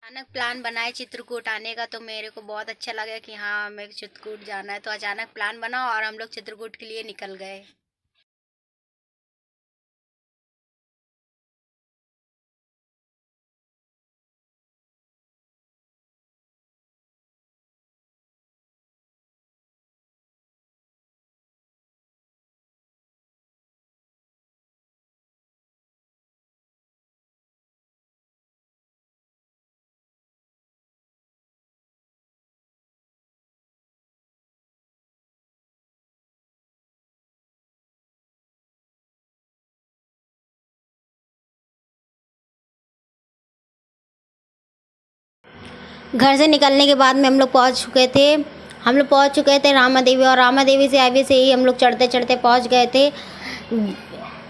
अचानक प्लान बनाए चित्रकूट आने का, तो मेरे को बहुत अच्छा लगा कि हाँ हमें चित्रकूट जाना है। तो अचानक प्लान बना और हम लोग चित्रकूट के लिए निकल गए। घर से निकलने के बाद में हम लोग पहुंच चुके थे। रामा देवी, और रामा देवी से हाईवे से ही हम लोग चढ़ते चढ़ते पहुंच गए थे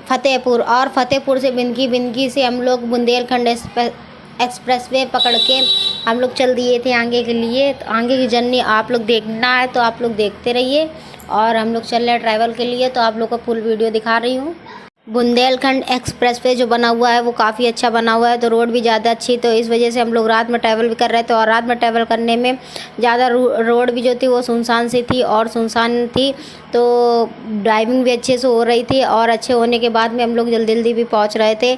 फतेहपुर। और फतेहपुर से बिंदगी, बिंदगी से हम लोग बुंदेलखंड एक्सप्रेसवे पकड़ के हम लोग चल दिए थे आगे के लिए। तो आगे की जर्नी आप लोग देखना है तो आप लोग देखते रहिए। और हम लोग चल रहे हैं ट्रैवल के लिए, तो आप लोग को फुल वीडियो दिखा रही हूँ। बुंदेलखंड एक्सप्रेसवे जो बना हुआ है वो काफ़ी अच्छा बना हुआ है, तो रोड भी ज़्यादा अच्छी, तो इस वजह से हम लोग रात में ट्रैवल भी कर रहे थे। और रात में ट्रैवल करने में ज़्यादा रोड भी जो थी वो सुनसान सी थी और सुनसान थी, तो ड्राइविंग भी अच्छे से हो रही थी। और अच्छे होने के बाद में हम लोग जल्दी जल्दी भी पहुंच रहे थे।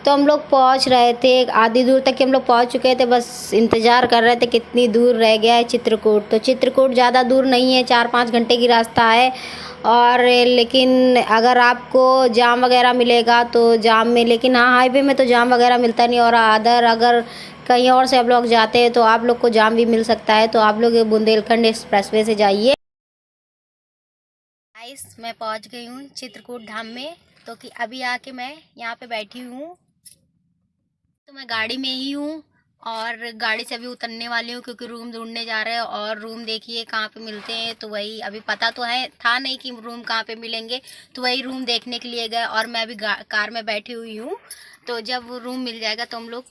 तो हम लोग पहुंच रहे थे, आधी दूर तक हम लोग पहुंच चुके थे, बस इंतज़ार कर रहे थे कितनी दूर रह गया है चित्रकूट। तो चित्रकूट ज़्यादा दूर नहीं है, 4-5 घंटे की रास्ता है। और लेकिन अगर आपको जाम वगैरह मिलेगा तो जाम में, लेकिन हाँ हाईवे में तो जाम वगैरह मिलता नहीं। और अगर कहीं और से आप लोग जाते हैं तो आप लोग को जाम भी मिल सकता है, तो आप लोग बुंदेलखंड एक्सप्रेसवे से जाइए। गाइस, मैं पहुंच गई हूँ चित्रकूट धाम में। तो कि अभी आके मैं यहाँ पे बैठी हूँ, तो मैं गाड़ी में ही हूँ और गाड़ी से अभी उतरने वाली हूँ, क्योंकि रूम ढूंढने जा रहे हैं। और रूम देखिए कहाँ पे मिलते हैं, तो वही अभी पता तो था नहीं कि रूम कहाँ पे मिलेंगे, तो वही रूम देखने के लिए गए। और मैं अभी कार में बैठी हुई हूँ, तो जब रूम मिल जाएगा तो हम लोग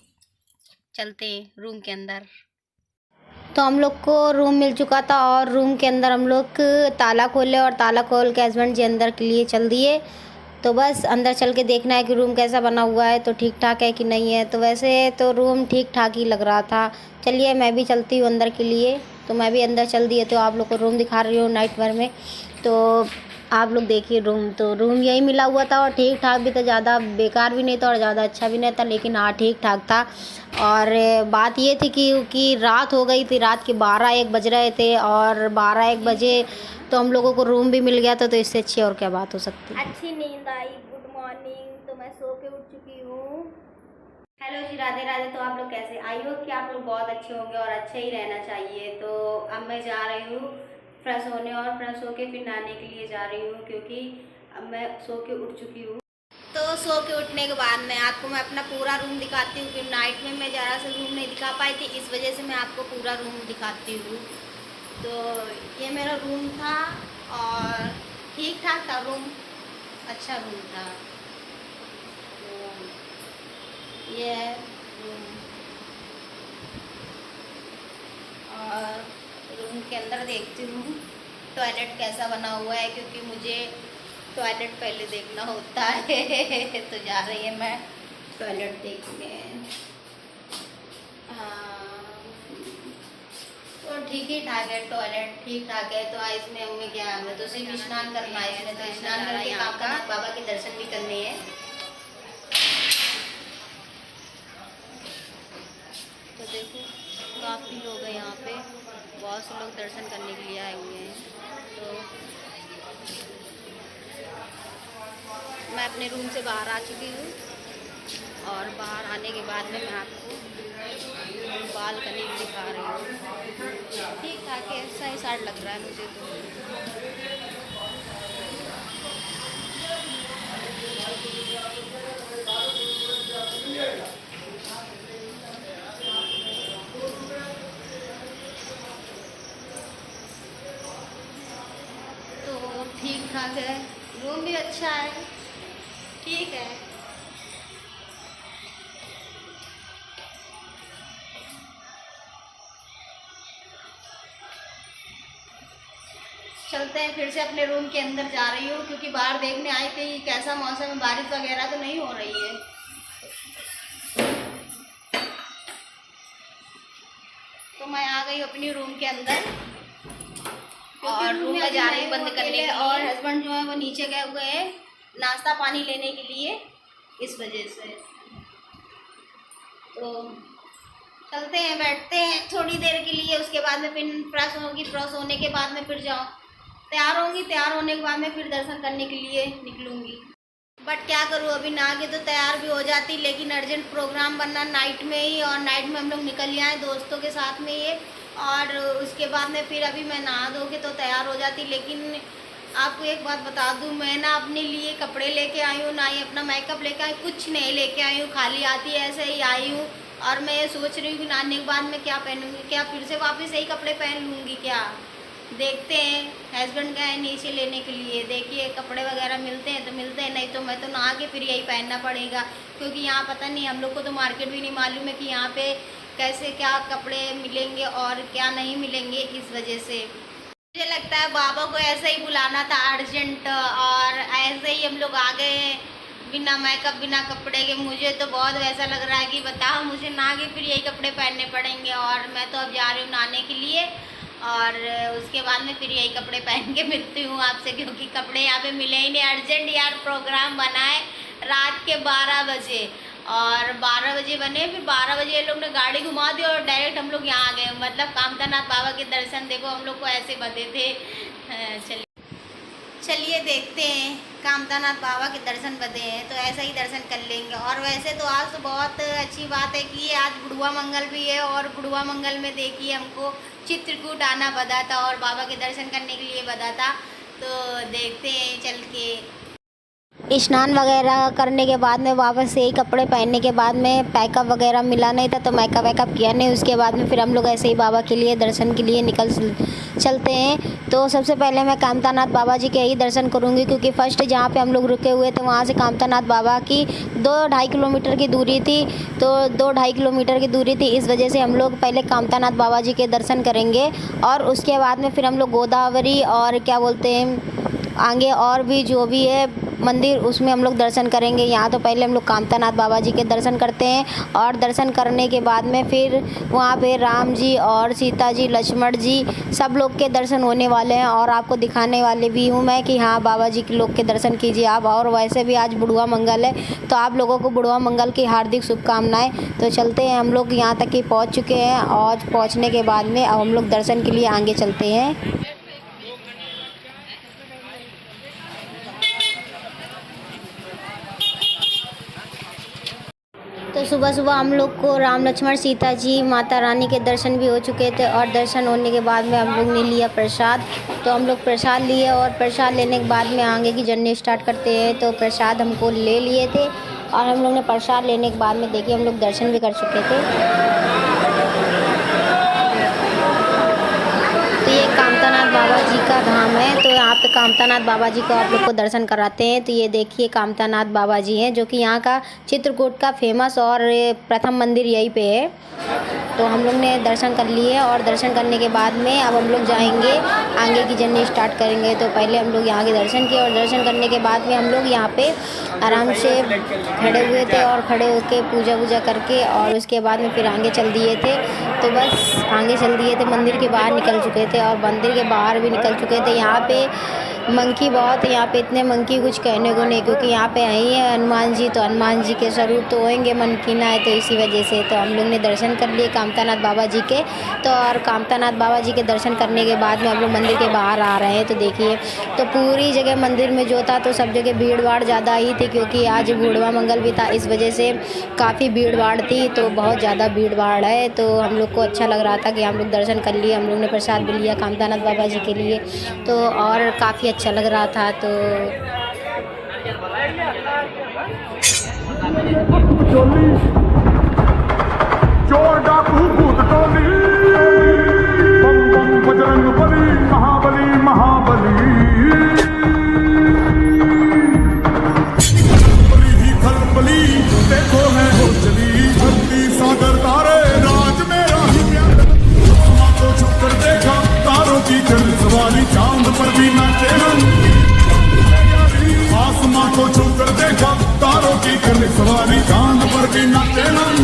चलते हैं रूम के अंदर। तो हम लोग को रूम मिल चुका था और रूम के अंदर हम लोग ताला खोले और ताला खोल के हस्बैंड जी अंदर के लिए चल दिए। तो बस अंदर चल के देखना है कि रूम कैसा बना हुआ है, तो ठीक ठाक है कि नहीं है। तो वैसे तो रूम ठीक ठाक ही लग रहा था। चलिए मैं भी चलती हूँ अंदर के लिए। तो मैं भी अंदर चल दी है, तो आप लोग को रूम दिखा रही हूँ नाइट वेयर में। तो आप लोग देखिए रूम, तो रूम यही मिला हुआ था और ठीक ठाक भी था, ज़्यादा बेकार भी नहीं था और ज़्यादा अच्छा भी नहीं था, लेकिन हाँ ठीक ठाक था। और बात ये थी कि रात हो गई थी, रात के 12-1 बज रहे थे। और 12-1 बजे तो हम लोगों को रूम भी मिल गया था, तो इससे अच्छी और क्या बात हो सकती है। अच्छी नींद आई, गुड मॉर्निंग। तो मैं सो के उठ चुकी हूँ। हेलो जी, राधे राधे। तो आप लोग कैसे? आई होप कि आप लोग बहुत अच्छे होंगे और अच्छे ही रहना चाहिए। तो अब मैं जा रही हूँ फ्रेश होने, और फ्रेश होके फिर नहाने के लिए जा रही हूँ, क्योंकि अब मैं सो के उठ चुकी हूँ। तो सो के उठने के बाद में आपको मैं अपना पूरा रूम दिखाती हूँ, क्योंकि नाइट में मैं ज़रा सा रूम नहीं दिखा पाई थी, इस वजह से मैं आपको पूरा रूम दिखाती हूँ। तो ये मेरा रूम था और ठीक ठाक था रूम, अच्छा रूम था। तो ये है रूम। और रूम के अंदर देखती हूँ टॉयलेट कैसा बना हुआ है, क्योंकि मुझे टॉयलेट पहले देखना होता है। तो जा रही है मैं टॉयलेट देखने। हाँ, तो ठीक ही ठाक है टॉयलेट, ठीक ठाक है। तो इसमें हमें क्या, हमें तो सिर्फ स्नान करना है इसमें, तो स्नान करके काम का बाबा के दर्शन भी करने हैं। तो देखो काफ़ी लोग हैं यहाँ पे, बहुत से लोग दर्शन करने के लिए आए हुए हैं। तो मैं अपने रूम से बाहर आ चुकी हूँ, और बाहर आने के बाद में मैं आपको बालकनी भी दिखा रही हूँ। ठीक ठाक है, सही साइड लग रहा है मुझे तो ठीक ठाक है, रूम भी अच्छा है, ठीक है। चलते हैं फिर से अपने रूम के अंदर जा रही हूँ, क्योंकि बाहर देखने आई थी कैसा मौसम है, बारिश वगैरह तो नहीं हो रही है। तो मैं आ गई अपनी रूम के अंदर और रूम में जा रही बंद करने के लिए। और हस्बैंड जो है वो नीचे गए हुए हैं नाश्ता पानी लेने के लिए, इस वजह से। तो चलते हैं, बैठते हैं थोड़ी देर के लिए, उसके बाद में फिर फ्रेश होगी। फ्रेश होने के बाद में फिर तैयार होंगी। तैयार होने के बाद में फिर दर्शन करने के लिए निकलूँगी। बट क्या करूँ, अभी नहा के तो तैयार भी हो जाती, लेकिन अर्जेंट प्रोग्राम बनना नाइट में ही, और नाइट में हम लोग निकल आए दोस्तों के साथ में ये। और उसके बाद में फिर अभी मैं नहा धो के तो तैयार हो जाती। लेकिन आपको एक बात बता दूँ, मैं ना अपने लिए कपड़े लेके आई हूँ, ना ही अपना मेकअप लेके आई, कुछ नहीं लेके आई हूँ, खाली आती ऐसे ही आई हूँ। और मैं ये सोच रही हूँ कि नहाने के बाद में क्या पहनूँगी, क्या फिर से वापस यही कपड़े पहन लूँगी क्या। देखते हैं, हस्बैंड गए नीचे लेने के लिए, देखिए कपड़े वगैरह मिलते हैं तो मिलते हैं, नहीं तो मैं तो नहा के फिर यही पहनना पड़ेगा। क्योंकि यहाँ पता नहीं, हम लोग को तो मार्केट भी नहीं मालूम है कि यहाँ पे कैसे क्या कपड़े मिलेंगे और क्या नहीं मिलेंगे। इस वजह से मुझे लगता है बाबा को ऐसे ही बुलाना था अर्जेंट, और ऐसे ही हम लोग आ गए बिना मेकअप बिना कपड़े के। मुझे तो बहुत वैसा लग रहा है कि बताओ, मुझे नहा के फिर यही कपड़े पहनने पड़ेंगे। और मैं तो अब जा रही हूँ नहाने के लिए, और उसके बाद में फिर यही कपड़े पहन के मिलती हूँ आपसे, क्योंकि कपड़े यहाँ पे मिले ही नहीं। अर्जेंट यार प्रोग्राम बना है रात के 12 बजे, और 12 बजे बने, फिर 12 बजे ये लोग ने गाड़ी घुमा दी और डायरेक्ट हम लोग यहाँ आ गए। मतलब कामतानाथ बाबा के दर्शन देखो, हम लोग को ऐसे बते थे। चलिए देखते हैं, कामतानाथ बाबा के दर्शन बदे हैं तो ऐसा ही दर्शन कर लेंगे। और वैसे तो आज तो बहुत अच्छी बात है कि आज बुढ़वा मंगल भी है, और बुढ़वा मंगल में देखिए हमको चित्रकूट आना बदा था और बाबा के दर्शन करने के लिए बदा था। तो देखते हैं चल के। स्नान वगैरह करने के बाद में वापस से ही कपड़े पहनने के बाद में पैकअप वगैरह मिला नहीं था, तो मेकअप वैकअप किया नहीं। उसके बाद में फिर हम लोग ऐसे ही बाबा के लिए दर्शन के लिए चलते हैं। तो सबसे पहले मैं कामतानाथ बाबा जी के ही दर्शन करूंगी, क्योंकि फर्स्ट जहाँ पे हम लोग रुके हुए थे वहाँ से कामतानाथ बाबा की 2-2.5 किलोमीटर की दूरी थी। तो 2-2.5 किलोमीटर की दूरी थी, इस वजह से हम लोग पहले कामतानाथ बाबा जी के दर्शन करेंगे, और उसके बाद में फिर हम लोग गोदावरी और क्या बोलते हैं आगे और भी जो भी है मंदिर, उसमें हम लोग दर्शन करेंगे। यहाँ तो पहले हम लोग कामतानाथ बाबा जी के दर्शन करते हैं, और दर्शन करने के बाद में फिर वहाँ पे राम जी और सीता जी, लक्ष्मण जी सब लोग के दर्शन होने वाले हैं, और आपको दिखाने वाले भी हूँ मैं कि हाँ बाबा जी के लोग के दर्शन कीजिए आप। और वैसे भी आज बुढ़वा मंगल है, तो आप लोगों को बुढ़वा मंगल की हार्दिक शुभकामनाएँ। तो चलते हैं, हम लोग यहाँ तक ही पहुँच चुके हैं, और पहुँचने के बाद में अब हम लोग दर्शन के लिए आगे चलते हैं। तो सुबह सुबह हम लोग को राम लक्ष्मण सीता जी माता रानी के दर्शन भी हो चुके थे, और दर्शन होने के बाद में हम लोग ने लिया प्रसाद। तो हम लोग प्रसाद लिए, और प्रसाद लेने के बाद में आगे की जर्नी स्टार्ट करते हैं। तो प्रसाद हमको ले लिए थे, और हम लोग ने प्रसाद लेने के बाद में देखिए हम लोग दर्शन भी कर चुके थे। तो ये कामतानाथ बाबा जी का धाम है, तो यहाँ पे कामतानाथ बाबा जी को आप लोग को दर्शन कराते हैं। तो ये देखिए कामतानाथ बाबा जी हैं, जो कि यहाँ का चित्रकूट का फेमस और प्रथम मंदिर यहीं पे है। तो हम लोग ने दर्शन कर लिए, और दर्शन करने के बाद में अब हम लोग जाएंगे आगे की जर्नी स्टार्ट करेंगे। तो पहले हम लोग यहाँ के दर्शन किए, और दर्शन करने के बाद में हम लोग यहाँ पे आराम से खड़े हुए थे, और खड़े होकर पूजा वूजा करके और उसके बाद में फिर आगे चल दिए थे। तो बस आगे चल दिए थे, मंदिर के बाहर निकल चुके थे, और मंदिर के बाहर भी निकल चुके थे। यहाँ पे मंकी बहुत है, यहाँ पे इतने मंकी कुछ कहने को नहीं, क्योंकि यहाँ पे आई है हनुमान जी, तो हनुमान जी के स्वरूप तो होंगे मनकीना है, तो इसी वजह से। तो हम लोग ने दर्शन कर लिए कामतानाथ बाबा जी के। तो और कामतानाथ बाबा जी के दर्शन करने के बाद में हम लोग मंदिर के बाहर आ रहे हैं। तो देखिए, तो पूरी जगह मंदिर में जो था तो सब जगह भीड़ भाड़ ज़्यादा ही थी, क्योंकि आज बुढ़वा मंगल भी था, इस वजह से काफ़ी भीड़ भाड़ थी। तो बहुत ज़्यादा भीड़ भाड़ है, तो हम लोग को अच्छा लग रहा था कि हम लोग दर्शन कर लिए। हम लोग ने प्रसाद भी लिया कामतानाथ बाबा जी के लिए, तो और काफ़ी अच्छा लग रहा था। तो चोर डाकू भूत टोली, बम बम बजरंग बली, महाबली महाबली, बली ही खलबली, देखो है हो चली धरती सागर तारे, राज मेरा ही प्यार। आसमां को छू कर देखा तारों की चल सवारी, चांद पर भी नाचे हम। आसमां को छू कर देखा तारों की चल सवारी, चांद पर भी नाचे हम।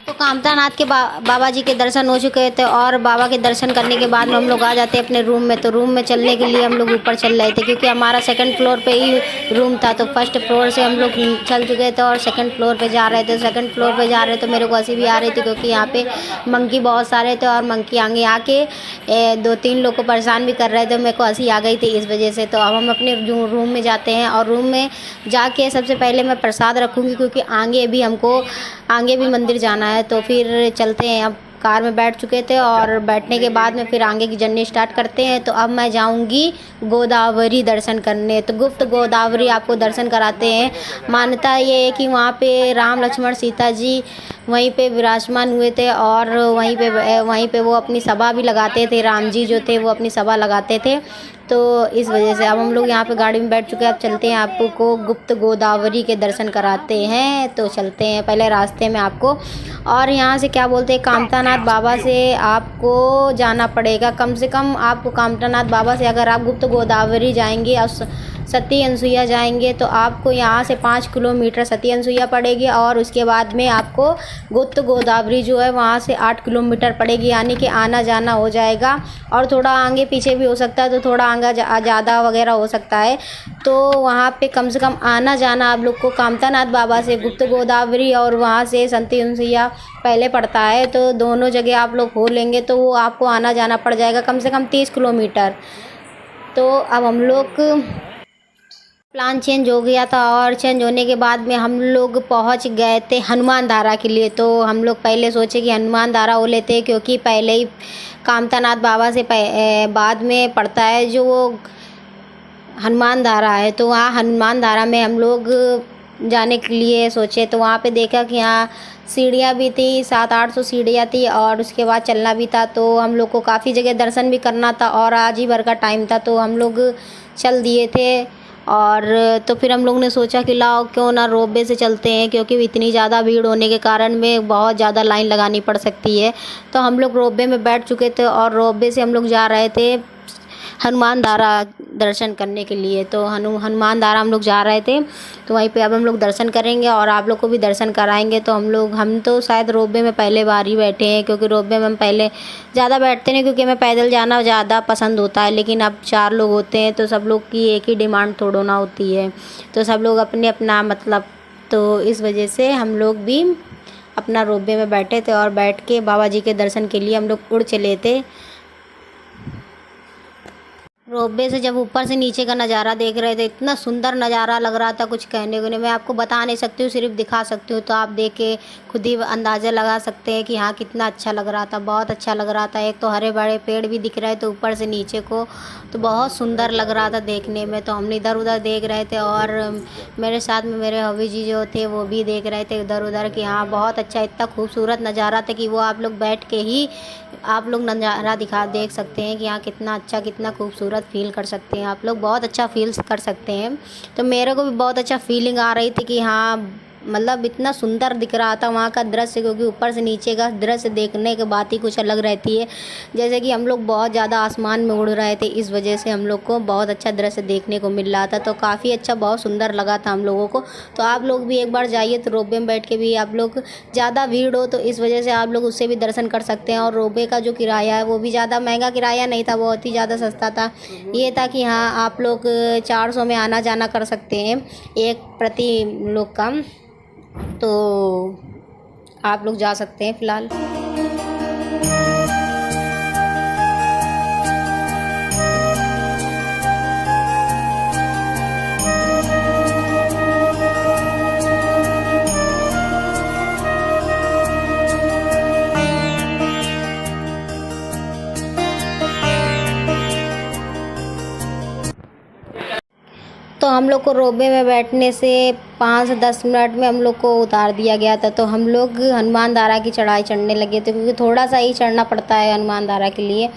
तो कामतानाथ के बाबा जी के दर्शन हो चुके थे और बाबा के दर्शन करने के बाद में हम लोग आ जाते हैं अपने रूम में। तो रूम में चलने के लिए हम लोग ऊपर चल रहे थे क्योंकि हमारा सेकंड फ्लोर पे ही रूम था। तो फर्स्ट फ्लोर से हम लोग चल चुके थे और सेकंड फ्लोर पे जा रहे थे। सेकंड फ्लोर पे जा रहे थे, मेरे को हंसी भी आ रही थी क्योंकि यहाँ पे मंकी बहुत सारे थे और मंकी आगे आके 2-3 लोग को परेशान भी कर रहे थे। मेरे को हंसी आ गई थी इस वजह से। तो अब हम अपने रूम में जाते हैं और रूम में जाके सबसे पहले मैं प्रसाद रखूँगी क्योंकि आगे भी मंदिर जाना है। तो फिर चलते हैं। अब कार में बैठ चुके थे और बैठने के बाद में फिर आगे की जर्नी स्टार्ट करते हैं। तो अब मैं जाऊंगी गोदावरी दर्शन करने। तो गुप्त गोदावरी आपको दर्शन कराते हैं। मान्यता ये है कि वहाँ पे राम लक्ष्मण सीता जी वहीं पे विराजमान हुए थे और वहीं पे वो अपनी सभा भी लगाते थे। राम जी जो थे वो अपनी सभा लगाते थे। तो इस वजह से अब हम लोग यहाँ पे गाड़ी में बैठ चुके हैं। अब चलते हैं, आपको गुप्त गोदावरी के दर्शन कराते हैं। तो चलते हैं पहले रास्ते में आपको, और यहाँ से क्या बोलते हैं, कामतानाथ बाबा से आपको जाना पड़ेगा। कम से कम आपको कामतानाथ बाबा से अगर आप गुप्त गोदावरी जाएंगे और सती अनसुईया जाएंगे तो आपको यहाँ से 5 किलोमीटर सती अनसुईया पड़ेगी और उसके बाद में आपको गुप्त गोदावरी जो है वहाँ से 8 किलोमीटर पड़ेगी। यानी कि आना जाना हो जाएगा और थोड़ा आगे पीछे भी हो सकता है, तो थोड़ा आगे ज़्यादा वगैरह हो सकता है। तो वहाँ पे कम से कम आना जाना आप लोग को कामतानाथ बाबा से गुप्त गोदावरी और वहाँ से सती अनसुईया पहले पड़ता है। तो दोनों जगह आप लोग हो लेंगे तो वो आपको आना जाना पड़ जाएगा कम से कम 30 किलोमीटर। तो अब हम लोग प्लान चेंज हो गया था और चेंज होने के बाद में हम लोग पहुंच गए थे हनुमान धारा के लिए। तो हम लोग पहले सोचे कि हनुमान धारा हो लेते क्योंकि पहले ही कामतानाथ बाबा से बाद में पड़ता है जो वो हनुमान धारा है। तो वहाँ हनुमान धारा में हम लोग जाने के लिए सोचे। तो वहाँ पे देखा कि यहाँ सीढ़ियाँ भी थी, 700-800 सीढ़ियाँ थी और उसके बाद चलना भी था। तो हम लोग को काफ़ी जगह दर्शन भी करना था और आज ही भर का टाइम था तो हम लोग चल दिए थे। और तो फिर हम लोग ने सोचा कि लाओ क्यों ना रोपवे से चलते हैं क्योंकि इतनी ज़्यादा भीड़ होने के कारण में बहुत ज़्यादा लाइन लगानी पड़ सकती है। तो हम लोग रोपवे में बैठ चुके थे और रोपवे से हम लोग जा रहे थे हनुमान धारा दर्शन करने के लिए। तो हनुमान धारा हम लोग जा रहे थे। तो वहीं पे अब हम लोग दर्शन करेंगे और आप लोग को भी दर्शन कराएंगे। तो हम तो शायद रोपवे में पहले बार ही बैठे हैं क्योंकि रोपवे में हम पहले ज़्यादा बैठते नहीं क्योंकि हमें पैदल जाना ज़्यादा पसंद होता है। लेकिन अब 4 लोग होते हैं तो सब लोग की एक ही डिमांड थोड़ा ना होती है, तो सब लोग अपने अपना मतलब, तो इस वजह से हम लोग भी अपना रोपवे में बैठे थे और बैठ के बाबा जी के दर्शन के लिए हम लोग उड़ चले थे। रोपवे से जब ऊपर से नीचे का नज़ारा देख रहे थे, इतना सुंदर नज़ारा लग रहा था, कुछ कहने को नहीं। मैं आपको बता नहीं सकती हूँ, सिर्फ दिखा सकती हूँ। तो आप देख के खुद ही अंदाज़ा लगा सकते हैं कि हाँ कितना अच्छा लग रहा था, बहुत अच्छा लग रहा था। एक तो हरे भरे पेड़ भी दिख रहे थे ऊपर से नीचे को, तो बहुत सुंदर लग रहा था देखने में। तो हमने इधर उधर देख रहे थे और मेरे साथ में मेरे हबी जी जो थे वो भी देख रहे थे इधर उधर कि हाँ बहुत अच्छा, इतना खूबसूरत नज़ारा था कि वो आप लोग बैठ के ही आप लोग नज़ारा देख सकते हैं कि हाँ कितना अच्छा, कितना खूबसूरत फील कर सकते हैं आप लोग, बहुत अच्छा फील कर सकते हैं। तो मेरे को भी बहुत अच्छा फीलिंग आ रही थी कि हाँ मतलब इतना सुंदर दिख रहा था वहाँ का दृश्य, क्योंकि ऊपर से नीचे का दृश्य देखने के बात ही कुछ अलग रहती है। जैसे कि हम लोग बहुत ज़्यादा आसमान में उड़ रहे थे, इस वजह से हम लोग को बहुत अच्छा दृश्य देखने को मिल रहा था। तो काफ़ी अच्छा, बहुत सुंदर लगा था हम लोगों को। तो आप लोग भी एक बार जाइए तो रोपवे में बैठ के भी आप लोग, ज़्यादा भीड़ हो तो इस वजह से आप लोग उससे भी दर्शन कर सकते हैं। और रोपवे का जो किराया है वो भी ज़्यादा महंगा किराया नहीं था, बहुत ही ज़्यादा सस्ता था। ये था कि हाँ आप लोग 400 में आना जाना कर सकते हैं एक प्रति लोग का, तो आप लोग जा सकते हैं फ़िलहाल। तो हम लोग को रोपवे में बैठने से 5 से 10 मिनट में हम लोग को उतार दिया गया था। तो हम लोग हनुमान धारा की चढ़ाई चढ़ने लगे थे क्योंकि थोड़ा सा ही चढ़ना पड़ता है हनुमान धारा के लिए।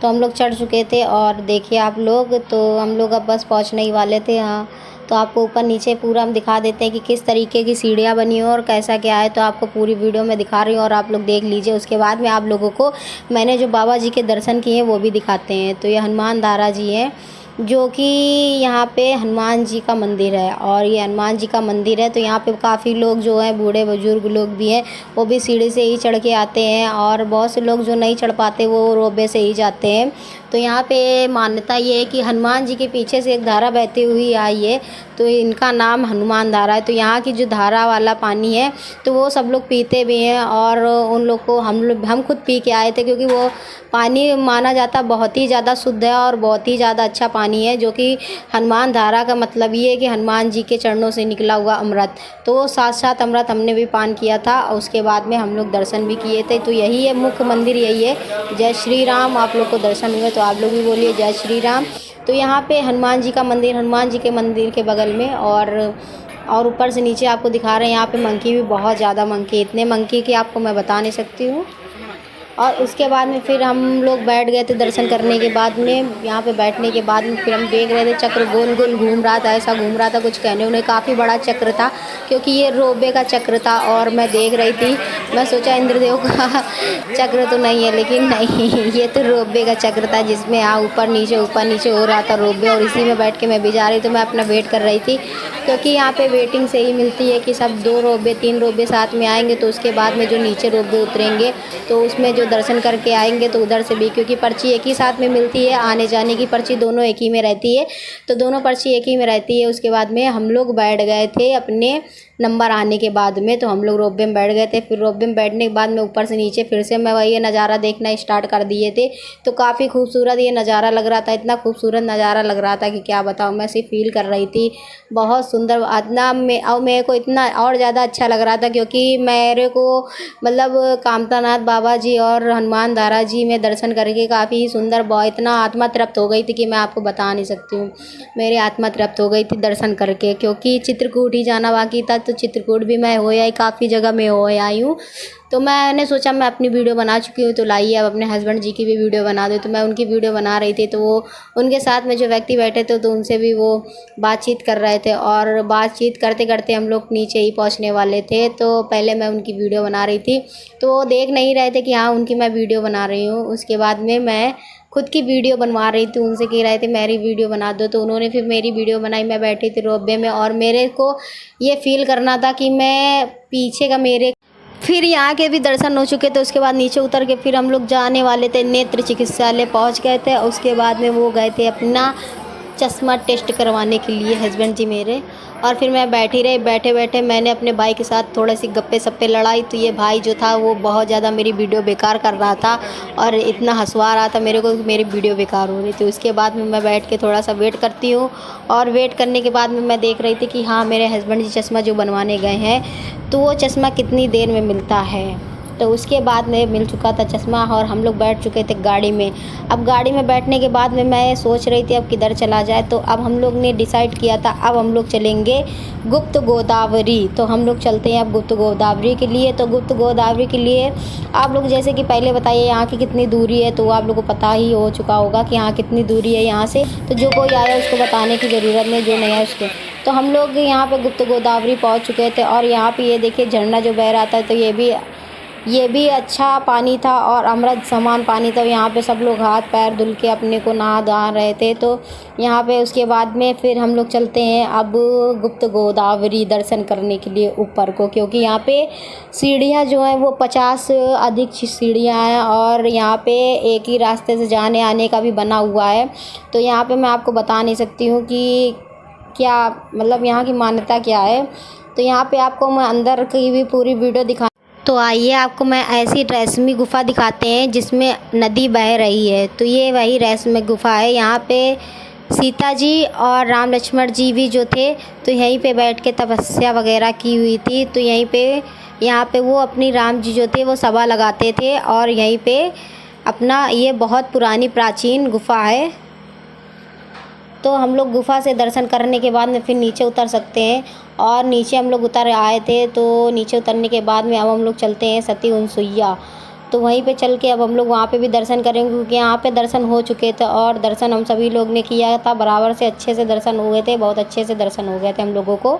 तो हम लोग चढ़ चुके थे और देखिए आप लोग, तो हम लोग अब बस पहुंचने ही वाले थे। हाँ तो आपको ऊपर नीचे पूरा हम दिखा देते हैं कि किस तरीके की सीढ़ियाँ बनी हो और कैसा क्या है। तो आपको पूरी वीडियो में दिखा रही हूँ और आप लोग देख लीजिए। उसके बाद में आप लोगों को मैंने जो बाबा जी के दर्शन किए हैं वो भी दिखाते हैं। तो ये हनुमान धारा जी है जो कि यहाँ पे हनुमान जी का मंदिर है। और ये हनुमान जी का मंदिर है तो यहाँ पे काफ़ी लोग जो हैं, बूढ़े बुजुर्ग लोग भी हैं, वो भी सीढ़ी से ही चढ़ के आते हैं। और बहुत से लोग जो नहीं चढ़ पाते वो रोपवे से ही जाते हैं। तो यहाँ पे मान्यता ये है कि हनुमान जी के पीछे से एक धारा बहती हुई आई है, तो इनका नाम हनुमान धारा है। तो यहाँ की जो धारा वाला पानी है तो वो सब लोग पीते भी हैं। और उन लोग को हम खुद पी के आए थे, क्योंकि वो पानी माना जाता बहुत ही ज़्यादा शुद्ध है और बहुत ही ज़्यादा अच्छा पानी है। जो कि हनुमान धारा का मतलब ये है कि हनुमान जी के चरणों से निकला हुआ अमृत। तो साथ साथ अमृत हमने भी पान किया था। और उसके बाद में हम लोग दर्शन भी किए थे। तो यही है, मुख्य मंदिर यही है। जय श्री राम। आप लोग को दर्शन हुए तो आप लोग भी बोलिए जय श्री राम। तो यहाँ पे हनुमान जी का मंदिर, हनुमान जी के मंदिर के बगल में और ऊपर से नीचे आपको दिखा रहे हैं, यहाँ पे मंकी भी बहुत ज़्यादा मंकी, इतने मंकी कि आपको मैं बता नहीं सकती हूँ। और उसके बाद में फिर हम लोग बैठ गए थे दर्शन करने के बाद में। यहाँ पे बैठने के बाद में फिर हम देख रहे थे, चक्र गोल गोल घूम रहा था, ऐसा घूम रहा था कुछ कहने उन्हें। काफ़ी बड़ा चक्र था, क्योंकि ये रोपवे का चक्र था। और मैं देख रही थी, मैं सोचा इंद्रदेव का चक्र तो नहीं है, लेकिन नहीं, ये तो रोपवे का चक्र था, जिसमें ऊपर नीचे हो रहा था रोपवे। और इसी में बैठ के मैं भी जा रही थी। मैं अपना वेट कर रही थी, क्योंकि यहाँ पे वेटिंग से ही मिलती है कि सब 2 रोपवे 3 रोपवे साथ में आएंगे, तो उसके बाद में जो नीचे रोपवे उतरेंगे तो उसमें जो दर्शन करके आएंगे तो उधर से भी, क्योंकि पर्ची एक ही साथ में मिलती है, आने जाने की पर्ची दोनों एक ही में रहती है। तो दोनों पर्ची एक ही में रहती है। उसके बाद में हम लोग बैठ गए थे अपने नंबर आने के बाद में। तो हम लोग रोपवे में बैठ गए थे। फिर रोपवे में बैठने के बाद में ऊपर से नीचे फिर से मैं वही नज़ारा देखना स्टार्ट कर दिए थे। तो काफ़ी खूबसूरत ये नज़ारा लग रहा था, इतना खूबसूरत नज़ारा लग रहा था कि क्या बताऊँ। मैं सिर्फ फील कर रही थी, बहुत सुंदर। इतना और मेरे को इतना और ज़्यादा अच्छा लग रहा था, क्योंकि मेरे को मतलब कामतानाथ बाबा जी और हनुमान धारा जी में दर्शन करके काफ़ी सुंदर, बहुत इतना आत्मा तृप्त हो गई थी कि मैं आपको बता नहीं सकती हूँ। मेरी आत्मा तृप्त हो गई थी दर्शन करके, क्योंकि चित्रकूट ही जाना बाकी था। तो चित्रकूट भी मैं हो आई, काफ़ी जगह मैं हो आई हूँ। तो मैंने सोचा मैं अपनी वीडियो बना चुकी हूँ, तो लाइए अब अपने हस्बैंड जी की भी वीडियो बना दूँ। तो मैं उनकी वीडियो बना रही थी, तो वो उनके साथ में जो व्यक्ति बैठे थे तो उनसे भी वो बातचीत कर रहे थे। और बातचीत करते करते हम लोग नीचे ही पहुँचने वाले थे। तो पहले मैं उनकी वीडियो बना रही थी, तो वो देख नहीं रहे थे कि हाँ उनकी मैं वीडियो बना रही हूँ। उसके बाद में मैं खुद की वीडियो बनवा रही थी, उनसे कह रहे थे मेरी वीडियो बना दो। तो उन्होंने फिर मेरी वीडियो बनाई। मैं बैठी थी रोपवे में, और मेरे को ये फील करना था कि मैं पीछे का मेरे फिर यहाँ के भी दर्शन हो चुके थे। उसके बाद नीचे उतर के फिर हम लोग जाने वाले थे, नेत्र चिकित्सालय पहुँच गए थे। उसके बाद में वो गए थे अपना चश्मा टेस्ट करवाने के लिए, हस्बैंड जी मेरे। और फिर मैं बैठी रही, बैठे बैठे मैंने अपने भाई के साथ थोड़ी सी गप्पे सप्पे लड़ाई। तो ये भाई जो था वो बहुत ज़्यादा मेरी वीडियो बेकार कर रहा था और इतना हंसवा रहा था मेरे को कि मेरी वीडियो बेकार हो रही थी। उसके बाद में मैं बैठ के थोड़ा सा वेट करती हूँ, और वेट करने के बाद में मैं देख रही थी कि हाँ मेरे हस्बैंड जी चश्मा जो बनवाने गए हैं तो वो चश्मा कितनी देर में मिलता है। तो उसके बाद में मिल चुका था चश्मा, और हम लोग बैठ चुके थे गाड़ी में। अब गाड़ी में बैठने के बाद में मैं सोच रही थी अब किधर चला जाए। तो अब हम लोग ने डिसाइड किया था अब हम लोग चलेंगे गुप्त गोदावरी। तो हम लोग चलते हैं अब गुप्त गोदावरी के लिए। तो गुप्त गोदावरी के लिए आप लोग जैसे कि पहले बताइए यहाँ की कितनी दूरी है, तो आप लोगों को पता ही हो चुका होगा कि यहाँ कितनी दूरी है यहाँ से। तो जो कोई आया उसको बताने की ज़रूरत नहीं, जो नहीं आया उसको। तो हम लोग यहाँ पे गुप्त गोदावरी पहुँच चुके थे। और यहाँ पे ये देखिए झरना जो बह रहा था, तो ये भी अच्छा पानी था और अमृत समान पानी था। यहाँ पे सब लोग हाथ पैर धुल के अपने को नहा धा रहे थे। तो यहाँ पे उसके बाद में फिर हम लोग चलते हैं अब गुप्त गोदावरी दर्शन करने के लिए ऊपर को, क्योंकि यहाँ पे सीढ़ियाँ जो हैं वो 50 अधिक सीढ़ियाँ हैं, और यहाँ पे एक ही रास्ते से जाने आने का भी बना हुआ है। तो यहाँ पे मैं आपको बता नहीं सकती हूँ कि क्या मतलब यहाँ की मान्यता क्या है। तो यहाँ पे आपको मैं अंदर की भी पूरी वीडियो दिखा। तो आइए आपको मैं ऐसी रहस्यमय गुफ़ा दिखाते हैं जिसमें नदी बह रही है। तो ये वही रहस्यमय गुफ़ा है। यहाँ पे सीता जी और राम लक्ष्मण जी भी जो थे तो यहीं पे बैठ के तपस्या वगैरह की हुई थी। तो यहाँ पे वो अपनी राम जी जो थे वो सभा लगाते थे, और यहीं पे अपना ये बहुत पुरानी प्राचीन गुफ़ा है। तो हम लोग गुफ़ा से दर्शन करने के बाद में फिर नीचे उतर सकते हैं, और नीचे हम लोग उतर आए थे। तो नीचे उतरने के बाद में अब हम लोग चलते हैं सती अनसुईया। तो वहीं पे चल के अब हम लोग वहाँ पे भी दर्शन करेंगे, क्योंकि यहाँ पे दर्शन हो चुके थे और दर्शन हम सभी लोग ने किया था बराबर से, अच्छे से दर्शन हो गए थे, बहुत अच्छे से दर्शन हो गए थे हम लोगों को।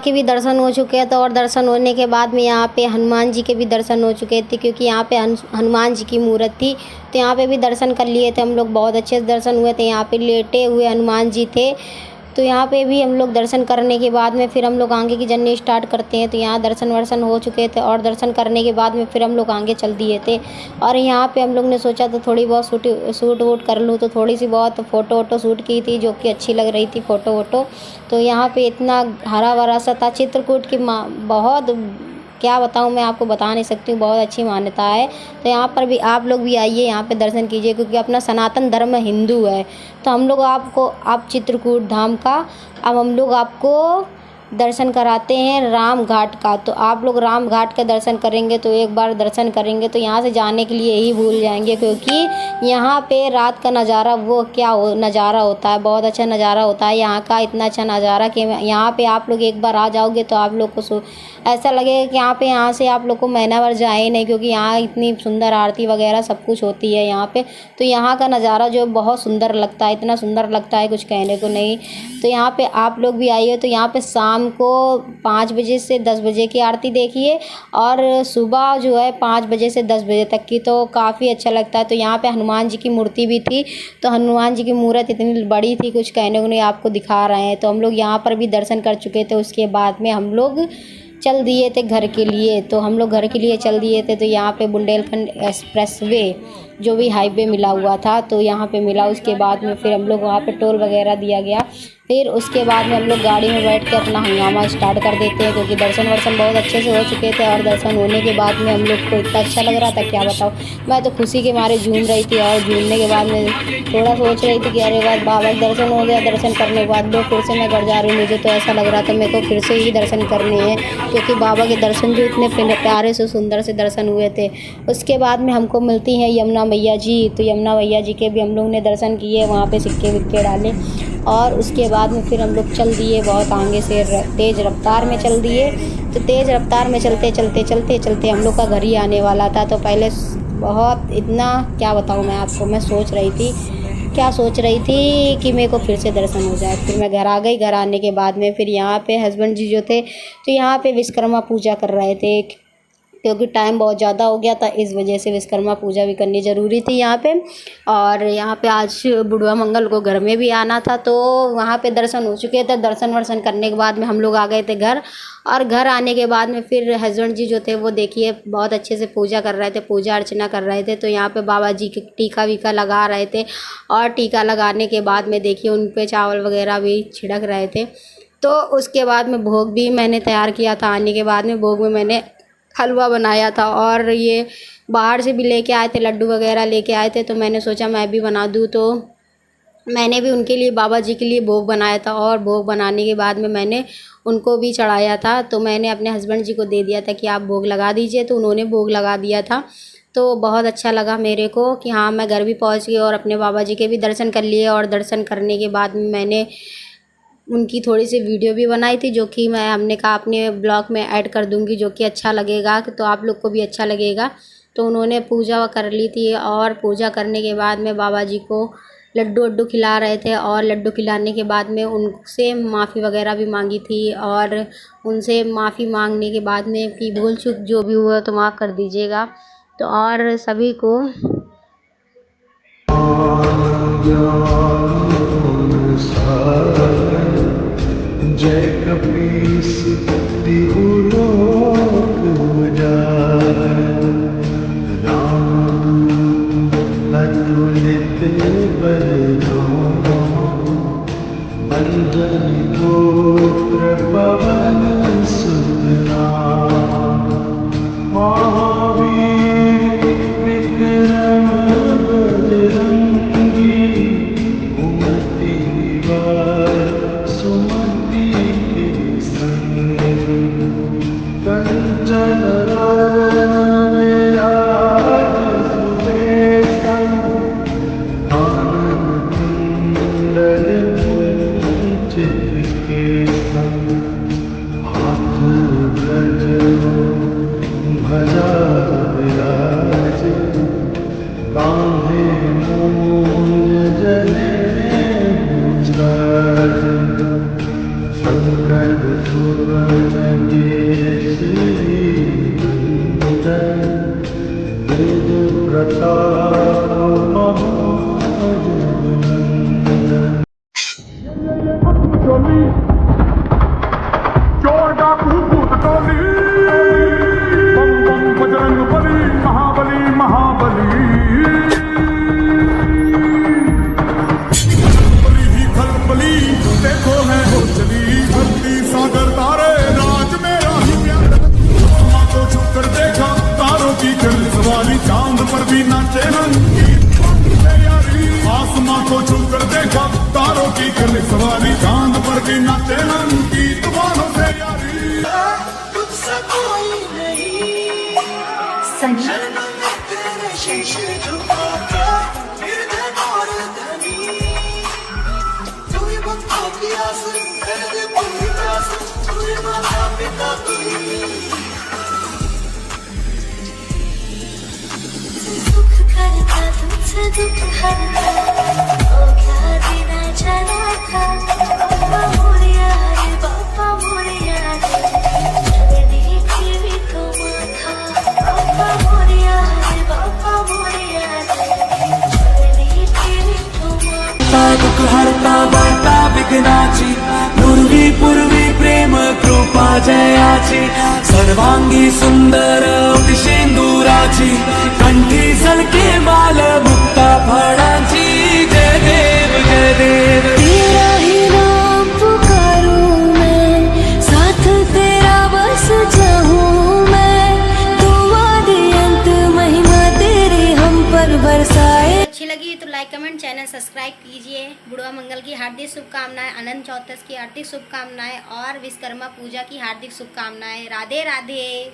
के भी दर्शन हो चुके थे और दर्शन होने के बाद में यहाँ पे हनुमान जी के भी दर्शन हो चुके थे, क्योंकि यहाँ पे हनुमान जी की मूर्त थी, तो यहाँ पे भी दर्शन कर लिए थे हम लोग। बहुत अच्छे से दर्शन हुए थे। यहाँ पे लेटे हुए हनुमान जी थे, तो यहाँ पे भी हम लोग दर्शन करने के बाद में फिर हम लोग आगे की जर्नी स्टार्ट करते हैं। तो यहाँ दर्शन वर्शन हो चुके थे और दर्शन करने के बाद में फिर हम लोग आगे चल दिए थे। और यहाँ पे हम लोग ने सोचा तो थोड़ी बहुत शूट वूट कर लूँ, तो थोड़ी सी बहुत फ़ोटो वोटो शूट की थी, जो कि अच्छी लग रही थी फ़ोटो वोटो। तो यहाँ पे इतना हरा भरा सा था। चित्रकूट की बहुत, क्या बताऊँ, मैं आपको बता नहीं सकती हूँ, बहुत अच्छी मान्यता है। तो यहाँ पर भी आप लोग भी आइए, यहाँ पे दर्शन कीजिए, क्योंकि अपना सनातन धर्म हिंदू है। तो हम लोग आप चित्रकूट धाम का अब हम लोग आपको दर्शन कराते हैं राम घाट का। तो आप लोग राम घाट का दर्शन करेंगे तो एक बार दर्शन करेंगे तो यहाँ से जाने के लिए ही भूल जाएंगे, क्योंकि यहाँ पे रात का नज़ारा नज़ारा होता है, बहुत अच्छा नज़ारा होता है यहाँ का। इतना अच्छा नज़ारा कि यहाँ पे आप लोग एक बार आ जाओगे तो आप लोग को ऐसा लगेगा कि यहाँ से आप लोग को महीना भर जाए नहीं, क्योंकि यहाँ इतनी सुंदर आरती वगैरह सब कुछ होती है यहाँ पे। तो यहाँ का नज़ारा जो बहुत सुंदर लगता है, इतना सुंदर लगता है कुछ कहने को नहीं। तो यहाँ पे आप लोग भी आइए। तो यहाँ पे शाम को 5 बजे से 10 बजे की आरती देखिए, और सुबह जो है 5 बजे से 10 बजे तक की, तो काफ़ी अच्छा लगता है। तो यहाँ पे हनुमान जी की मूर्ति भी थी, तो हनुमान जी की मूर्त इतनी बड़ी थी कुछ कहने को नहीं, आपको दिखा रहे हैं। तो हम लोग यहाँ पर भी दर्शन कर चुके थे। उसके बाद में हम लोग चल दिए थे घर के लिए। तो हम लोग घर के लिए चल दिए थे। तो यहाँ पे बुंदेलखंड एक्सप्रेसवे जो भी हाईवे मिला हुआ था, तो यहाँ पे मिला। उसके बाद में फिर हम लोग वहाँ पे टोल वगैरह दिया गया। फिर उसके बाद में हम लोग गाड़ी में बैठ के अपना हंगामा स्टार्ट कर देते हैं, क्योंकि दर्शन वर्शन बहुत अच्छे से हो चुके थे। और दर्शन होने के बाद में हम लोग को इतना अच्छा लग रहा था, क्या बताऊँ। मैं तो खुशी के मारे झूम रही थी, और झूमने के बाद में थोड़ा सोच रही थी कि अरे बाबा का दर्शन हो गया। दर्शन करने के बाद में फिर से मैं घर जा रही हूँ। मुझे तो ऐसा लग रहा था मेरे को फिर से ही दर्शन करने हैं, क्योंकि बाबा के दर्शन जो इतने प्यारे से सुंदर से दर्शन हुए थे। उसके बाद में हमको मिलती हैं यमुना मैया जी। तो यमुना मैया जी के भी हम लोग ने दर्शन किए, वहाँ पे सिक्के विक्के डाले। और उसके बाद में फिर हम लोग चल दिए बहुत आगे से, तेज़ रफ्तार में चल दिए। तो तेज़ रफ्तार में चलते हम लोग का घर ही आने वाला था। तो पहले बहुत इतना, क्या बताऊँ मैं आपको, मैं सोच रही थी कि मेरे को फिर से दर्शन हो जाए। फिर मैं घर आ गई। घर आने के बाद में फिर यहाँ पे हस्बैंड जी जो थे, तो यहाँ पे विश्वकर्मा पूजा कर रहे थे, क्योंकि टाइम बहुत ज़्यादा हो गया था, इस वजह से विश्वकर्मा पूजा भी करनी ज़रूरी थी यहाँ पे। और यहाँ पे आज बुढ़वा मंगल को घर में भी आना था, तो वहाँ पे दर्शन हो चुके थे। दर्शन वर्शन करने के बाद में हम लोग आ गए थे घर। और घर आने के बाद में फिर हस्बैंड जी जो थे वो देखिए बहुत अच्छे से पूजा कर रहे थे, पूजा अर्चना कर रहे थे। तो यहाँ पे बाबा जी के टीका वीका लगा रहे थे, और टीका लगाने के बाद में देखिए उन पे चावल वगैरह भी छिड़क रहे थे। तो उसके बाद में भोग भी मैंने तैयार किया था। आने के बाद में भोग में मैंने हलवा बनाया था, और ये बाहर से भी लेके आए थे, लड्डू वगैरह लेके आए थे। तो मैंने सोचा मैं भी बना दूँ, तो मैंने भी उनके लिए, बाबा जी के लिए भोग बनाया था। और भोग बनाने के बाद में मैंने उनको भी चढ़ाया था। तो मैंने अपने हस्बैंड जी को दे दिया था कि आप भोग लगा दीजिए, तो उन्होंने भोग लगा दिया था। तो बहुत अच्छा लगा मेरे को कि हाँ, मैं घर भी पहुंच गई और अपने बाबा जी के भी दर्शन कर लिए। और दर्शन करने के बाद में मैंने उनकी थोड़ी सी वीडियो भी बनाई थी, जो कि हमने कहा अपने ब्लॉग में ऐड कर दूंगी, जो कि अच्छा लगेगा, तो आप लोग को भी अच्छा लगेगा। तो उन्होंने पूजा कर ली थी, और पूजा करने के बाद में बाबा जी को लड्डू वड्डू खिला रहे थे। और लड्डू खिलाने के बाद में उनसे माफ़ी वगैरह भी मांगी थी, और उनसे माफ़ी मांगने के बाद में कि भूल चूक जो भी हुआ तो माफ़ कर दीजिएगा। तो और सभी को जय कपीस तिहुलोक उजाय, राम अतुलित बलधामा, अंजनी पुत्र पवन सुत नाम, महावीर विक्रम बजरंगी, सुमति निवार सुमति के संग, कंचन वरण विराज सुबेशम, आनंद कुंडल कुंचित केसम। चोर डाकू भूत टोली बम बम बजरंग बली महाबली महाबली बली ही खलबली देखो है हो चली धरती सागर तारे राज मेरा ही प्यार आसमां को छूकर देखा तारों की चल सवारी चांद पर भी नाचे रंगीन यारी आसमां को छूकर देखा तारों की चल सवारी चांद पर भी नाचे रंगीन तूफानों से यारी तुझसे कोई नहीं शरण में तेरे शीशे झुका के निर्धन और धनी तू ही भक्तों की आस तेरे पूरी प्यास तू ही माता पिता तू ही सुख करता तुझसे दुख हरता ओ क्या देना चला था बाबा मोरिया रे बाबा मोरिया रे देखी भी तो माथा बाबा मोरिया रे बाबा मोरिया रे देखी भी तो माथा दुख हरता वार्ता विघ्नाची पूर्वी पूर्वी प्रेम कृपा जयाची सर्वांगी सुंदर शेंदुराची कंठी सलके माल मुक्ता फळाची जय देव जय देव तेरा ही नाम पुकारूं मैं साथ तेरा बस चाहूं मैं दुआ दे अंत महिमा तेरी हम पर बरसाए। अच्छी लगी तो लाइक कमेंट चैनल सब्सक्राइब कीजिए। बुढ़वा मंगल की हार्दिक शुभकामनाएं, अनंत चौदस की हार्दिक शुभकामनाएं और विश्वकर्मा पूजा की हार्दिक शुभकामनाएं। राधे राधे।